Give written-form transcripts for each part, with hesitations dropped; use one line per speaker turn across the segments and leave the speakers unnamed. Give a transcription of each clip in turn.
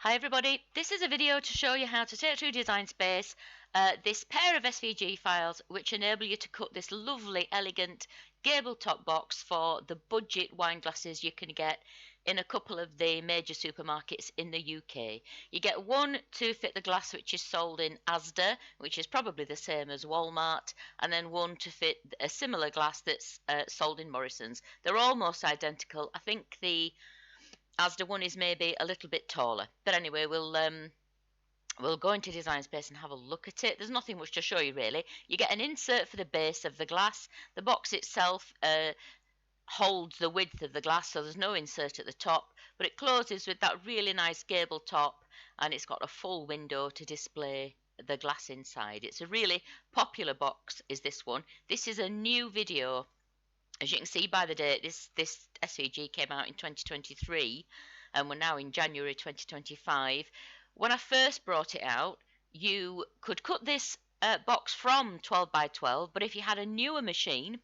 Hi everybody, this is a video to show you how to take through Design Space this pair of SVG files which enable you to cut this lovely, elegant gable top box for the budget wine glasses you can get in a couple of the major supermarkets in the UK. You get one to fit the glass which is sold in Asda, which is probably the same as Walmart, and then one to fit a similar glass that's sold in Morrison's. They're almost identical. I think the Asda one is maybe a little bit taller, but anyway, we'll go into Design Space and have a look at it. There's nothing much to show you really. You get an insert for the base of the glass. The box itself holds the width of the glass, so there's no insert at the top, but it closes with that really nice gable top, and it's got a full window to display the glass inside. It's a really popular box, is this one. This is a new video. As you can see by the date, this SVG came out in 2023, and we're now in January 2025. When I first brought it out, you could cut this box from 12 by 12, but if you had a newer machine,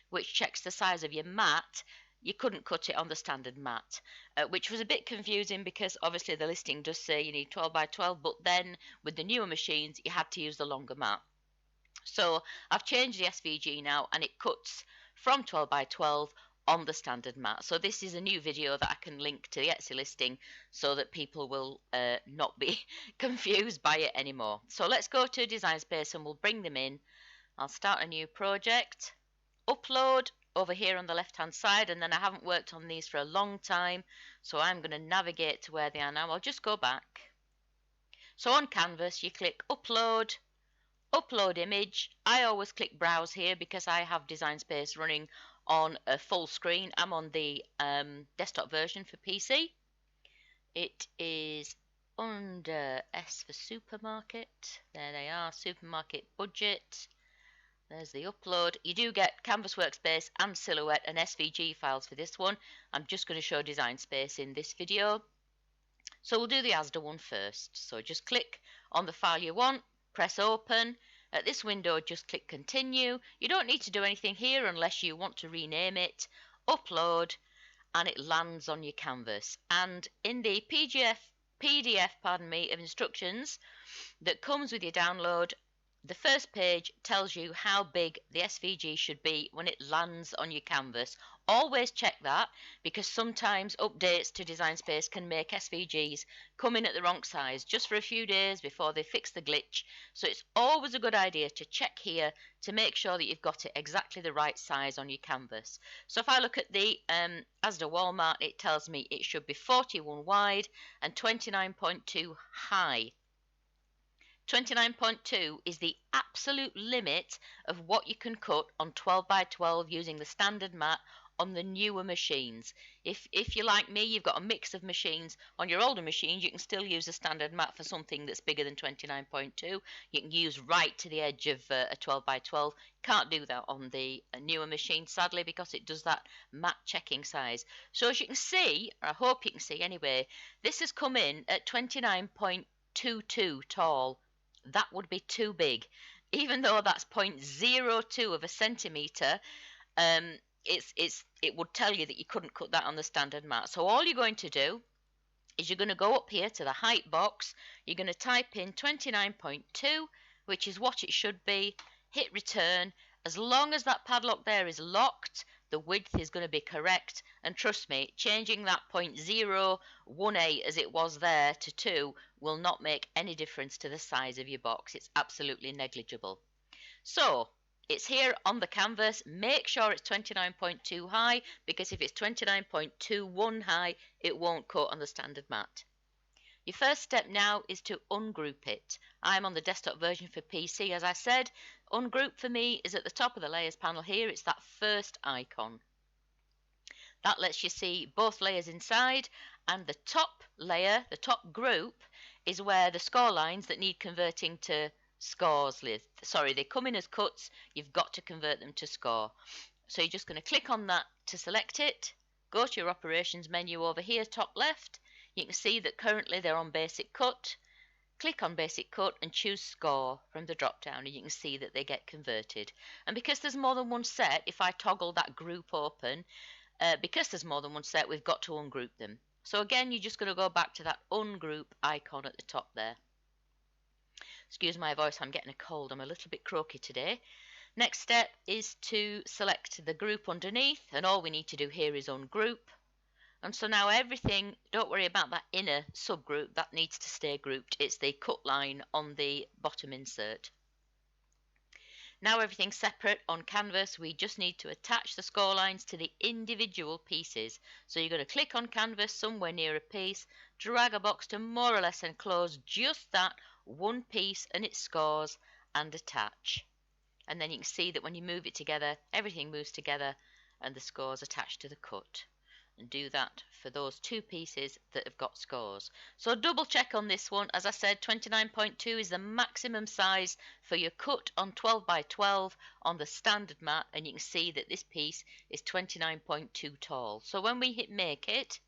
which checks the size of your mat, you couldn't cut it on the standard mat, which was a bit confusing because obviously the listing does say you need 12 by 12, but then with the newer machines, you had to use the longer mat. So I've changed the SVG now, and it cuts from 12 by 12 on the standard mat. So this is a new video that I can link to the Etsy listing so that people will not be confused by it anymore. So let's go to Design Space and we'll bring them in. I'll start a new project, upload over here on the left hand side, and then I haven't worked on these for a long time, so I'm going to navigate to where they are now. I'll just go back. So on Canvas you click upload, upload image. I always click browse here because I have Design Space running on a full screen. I'm on the desktop version for PC. It is under S for supermarket. There they are, supermarket budget. There's the upload. You do get Canvas Workspace and Silhouette and SVG files for this one. I'm just going to show Design Space in this video. So we'll do the Asda one first. So just click on the file you want, press open. At this window, just click continue. You don't need to do anything here unless you want to rename it. Upload, and it lands on your canvas. And in the PDF of instructions that comes with your download, the first page tells you how big the SVG should be when it lands on your canvas. Always check that, because sometimes updates to Design Space can make SVGs come in at the wrong size just for a few days before they fix the glitch. So it's always a good idea to check here to make sure that you've got it exactly the right size on your canvas. So if I look at the Asda Walmart, it tells me it should be 41 wide and 29.2 high. 29.2 is the absolute limit of what you can cut on 12 by 12 using the standard mat on the newer machines. If you're like me, you've got a mix of machines. On your older machines, you can still use a standard mat for something that's bigger than 29.2. You can use right to the edge of a 12 by 12. Can't do that on the newer machine, sadly, because it does that mat checking size. So as you can see, or I hope you can see anyway, this has come in at 29.22 tall. That would be too big. Even though that's 0.02 of a centimetre, it would tell you that you couldn't cut that on the standard mat. So all you're going to do is you're going to go up here to the height box. You're going to type in 29.2, which is what it should be. Hit return. As long as that padlock there is locked, the width is going to be correct, and trust me, changing that 0.018 as it was there to 2 will not make any difference to the size of your box. It's absolutely negligible. So it's here on the canvas. Make sure it's 29.2 high, because if it's 29.21 high, it won't cut on the standard mat. Your first step now is to ungroup it. I'm on the desktop version for PC, as I said. Ungroup for me is at the top of the layers panel here. It's that first icon. That lets you see both layers inside, and the top layer, the top group, is where the score lines that need converting to scores live. Sorry, they come in as cuts. You've got to convert them to score. So you're just going to click on that to select it. Go to your operations menu over here, top left. You can see that currently they're on basic cut. Click on basic cut and choose score from the drop down, and you can see that they get converted. And because there's more than one set, if I toggle that group open, because there's more than one set, we've got to ungroup them. So again, you're just going to go back to that ungroup icon at the top there. Excuse my voice, I'm getting a cold. I'm a little bit croaky today. Next step is to select the group underneath, and all we need to do here is ungroup. And so now everything, don't worry about that inner subgroup, that needs to stay grouped. It's the cut line on the bottom insert. Now everything's separate on canvas, we just need to attach the score lines to the individual pieces. So you're going to click on canvas somewhere near a piece, drag a box to more or less enclose just that one piece and its scores, and attach. And then you can see that when you move it together, everything moves together and the scores attached to the cut. And do that for those two pieces that have got scores. So double check on this one. As I said, 29.2 is the maximum size for your cut on 12 by 12 on the standard mat, and you can see that this piece is 29.2 tall. So when we hit make it,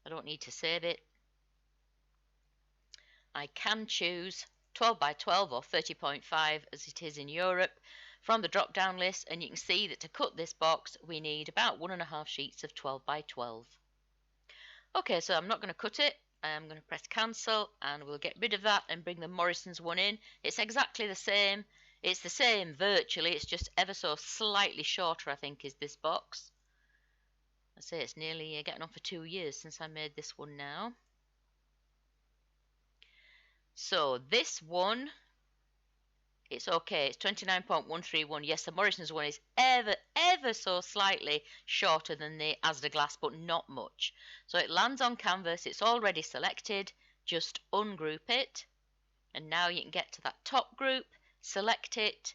I don't need to save it, I can choose 12 by 12 or 30.5 as it is in Europe from the drop down list, and you can see that to cut this box we need about 1.5 sheets of 12 by 12. Okay, so I'm not going to cut it. I'm going to press cancel and we'll get rid of that and bring the Morrison's one in. It's exactly the same. It's the same virtually, it's just ever so slightly shorter, I think, is this box. I say it's nearly getting on for 2 years since I made this one now. So this one, it's okay, it's 29.131. Yes, the Morrison's one is ever so slightly shorter than the Asda glass, but not much. So it lands on canvas, it's already selected, just ungroup it, and now you can get to that top group, select it,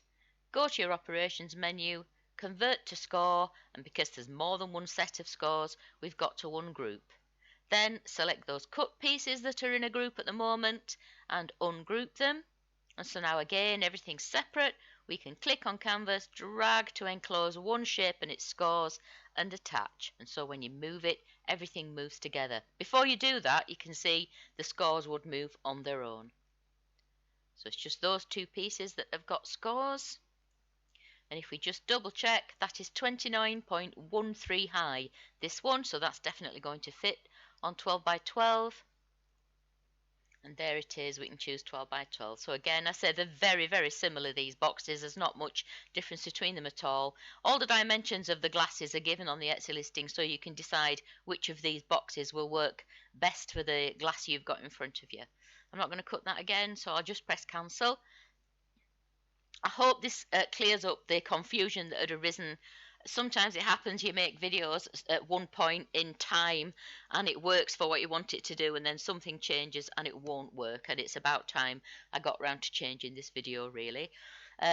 go to your operations menu, convert to score, and because there's more than one set of scores, we've got to ungroup. Then select those cut pieces that are in a group at the moment and ungroup them. And so now again, everything's separate. We can click on canvas, drag to enclose one shape and its scores, and attach. And so when you move it, everything moves together. Before you do that, you can see the scores would move on their own. So it's just those two pieces that have got scores. And if we just double check, that is 29.13 high, this one, so that's definitely going to fit on 12 by 12. And there it is, we can choose 12 by 12. So again, I say they're very similar, these boxes. There's not much difference between them at all. All the dimensions of the glasses are given on the Etsy listing, so you can decide which of these boxes will work best for the glass you've got in front of you. I'm not going to cut that again, so I'll just press cancel. I hope this clears up the confusion that had arisen. Sometimes it happens you make videos at one point in time and it works for what you want it to do, and then something changes and it won't work, and it's about time I got around to changing this video really.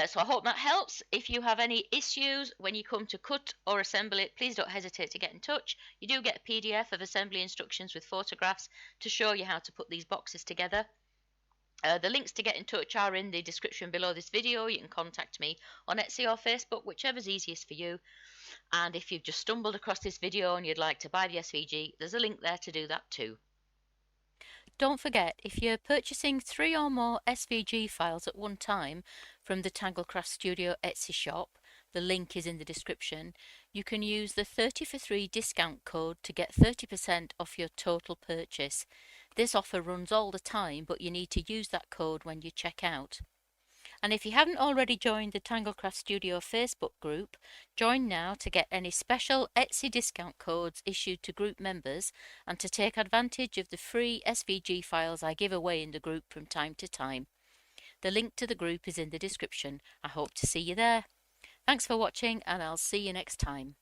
So I hope that helps. If you have any issues when you come to cut or assemble it, please don't hesitate to get in touch. You do get a PDF of assembly instructions with photographs to show you how to put these boxes together. The links to get in touch are in the description below this video. You can contact me on Etsy or Facebook, whichever's easiest for you. And if you've just stumbled across this video and you'd like to buy the SVG, there's a link there to do that too. Don't forget, if you're purchasing 3 or more SVG files at one time from the Tanglecrafts Studio Etsy shop, the link is in the description, you can use the 30 for 3 discount code to get 30% off your total purchase. This offer runs all the time, but you need to use that code when you check out. And if you haven't already joined the Tanglecrafts Studio Facebook group, join now to get any special Etsy discount codes issued to group members and to take advantage of the free SVG files I give away in the group from time to time. The link to the group is in the description. I hope to see you there. Thanks for watching, and I'll see you next time.